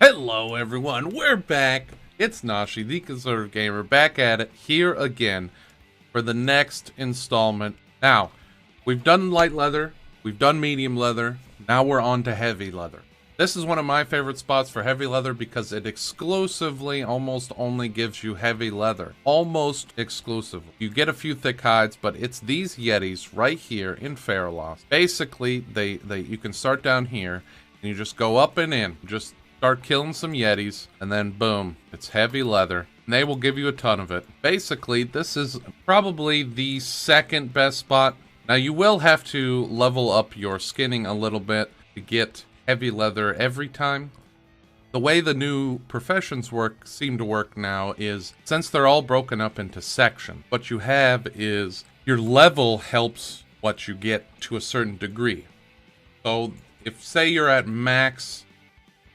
Hello everyone, we're back. It's Nashi, the Conservative Gamer, back at it here again for the next installment. Now, we've done light leather, we've done medium leather, now we're on to heavy leather. This is one of my favorite spots for heavy leather because it exclusively almost only gives you heavy leather. Almost exclusively. You get a few thick hides, but it's these Yetis right here in Faralost. Basically, you can start down here and you just go up and in. Just start killing some Yetis, and then boom, it's heavy leather. And they will give you a ton of it. Basically, this is probably the second best spot. Now, you will have to level up your skinning a little bit to get heavy leather every time. The way the new professions seem to work now is, since they're all broken up into sections, what you have is your level helps what you get to a certain degree. So, if say you're at max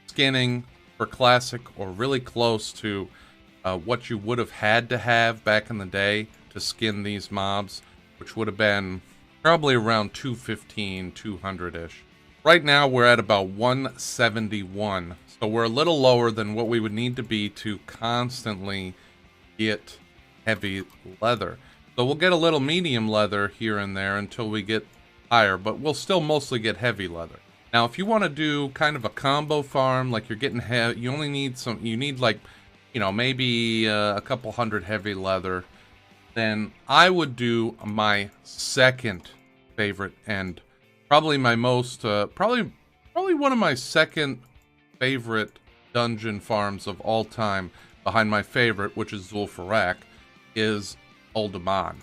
skinning for classic or really close to what you would have had to have back in the day to skin these mobs, which would have been probably around 215, 200-ish. Right now we're at about 171, so we're a little lower than what we would need to be to constantly get heavy leather. So we'll get a little medium leather here and there until we get higher, but we'll still mostly get heavy leather. Now, if you want to do kind of a combo farm, like you're getting heavy, you only need you need like, you know, maybe a couple hundred heavy leather, then I would do my second favorite and probably my most, probably one of my second favorite dungeon farms of all time, behind my favorite, which is Zul'Farrak, is Uldaman.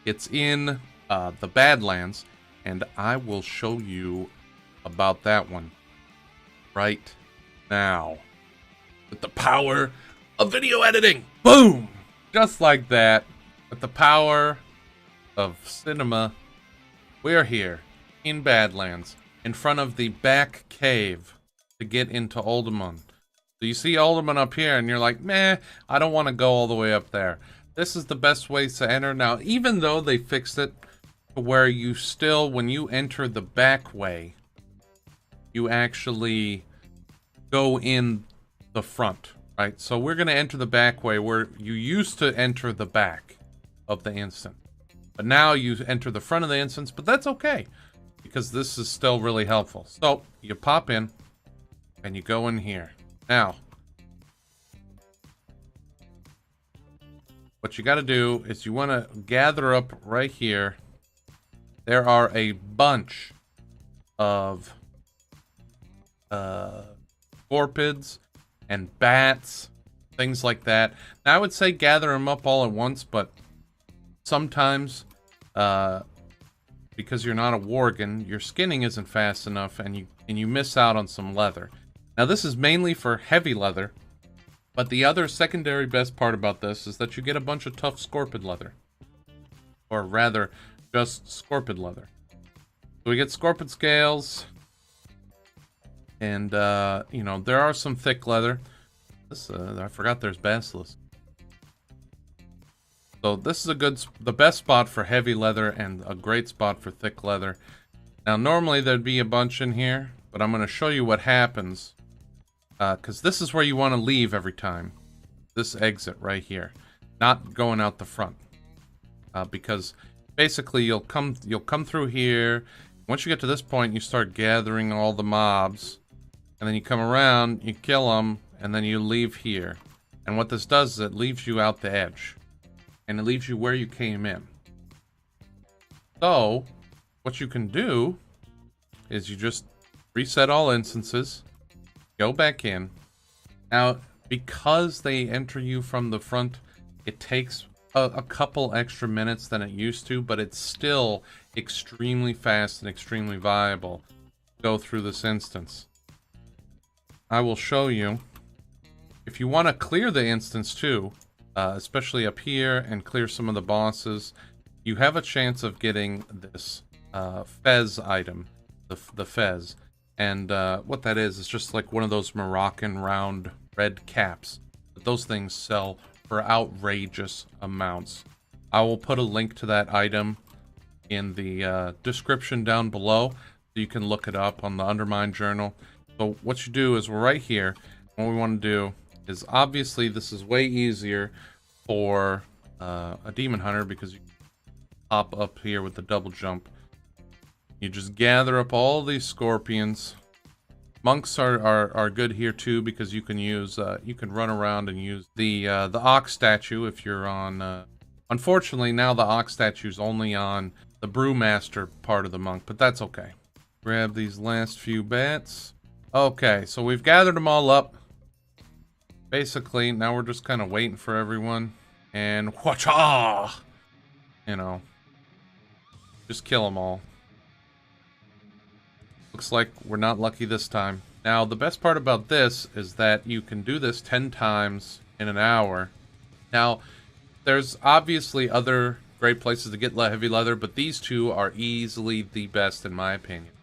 It's in the Badlands, and I will show you about that one right now with the power of video editing. Boom! Just like that, with the power of cinema, we're here in Badlands in front of the back cave to get into Uldaman. So you see Uldaman up here and you're like, meh, I don't want to go all the way up there. This is the best way to enter. Now, even though they fixed it to where you still, when you enter the back way, you actually go in the front, right? So we're going to enter the back way where you used to enter the back of the instance. But now you enter the front of the instance, but that's okay because this is still really helpful. So you pop in and you go in here. Now, what you got to do is you want to gather up right here. There are a bunch of scorpids and bats, things like that. Now, I would say gather them up all at once, but sometimes because you're not a worgen, your skinning isn't fast enough and you miss out on some leather. Now, this is mainly for heavy leather, but the other secondary best part about this is that you get a bunch of tough scorpid leather, or rather just scorpid leather. So we get scorpid scales. And, you know, there are some thick leather. This, I forgot there's basilisk. So this is the best spot for heavy leather and a great spot for thick leather. Now, normally there'd be a bunch in here, but I'm going to show you what happens. Because this is where you want to leave every time. This exit right here. Not going out the front. Because basically you'll come through here. Once you get to this point, you start gathering all the mobs. And then you come around, you kill them, and then you leave here. And what this does is it leaves you out the edge. And it leaves you where you came in. So, what you can do is you just reset all instances, go back in. Now, because they enter you from the front, it takes a couple extra minutes than it used to, but it's still extremely fast and extremely viable to go through this instance. I will show you. If you want to clear the instance too, especially up here, and clear some of the bosses, you have a chance of getting this fez item, the fez. And what that is just like one of those Moroccan round red caps. But those things sell for outrageous amounts. I will put a link to that item in the description down below, so you can look it up on the Undermine journal. So what you do is right here, What we want to do is, obviously, this is way easier for a demon hunter because you pop up here with the double jump. You just gather up all these scorpions. Monks are good here too because you can use you can run around and use the ox statue if you're on. Unfortunately, now the ox statue's only on the brewmaster part of the monk, but that's okay. Grab these last few bats. Okay, so we've gathered them all up. Basically, now we're just kind of waiting for everyone. And whatcha! You know, just kill them all. Looks like we're not lucky this time. Now, the best part about this is that you can do this 10 times in an hour. Now, there's obviously other great places to get heavy leather, but these two are easily the best in my opinion.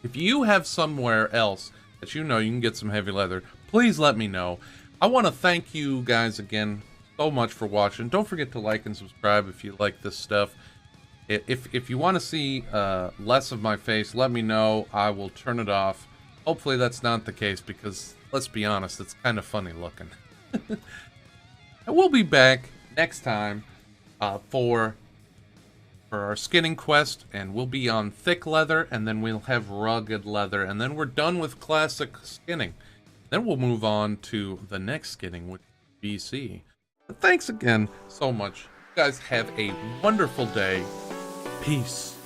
If you have somewhere else that you know you can get some heavy leather, please let me know. I want to thank you guys again so much for watching. Don't forget to like and subscribe if you like this stuff. If you want to see less of my face, let me know. I will turn it off. Hopefully that's not the case because, let's be honest, it's kind of funny looking. I will be back next time for our skinning quest, and we'll be on thick leather, and then we'll have rugged leather, and then we're done with classic skinning. Then we'll move on to the next skinning, which is BC. But thanks again so much. You guys have a wonderful day. Peace.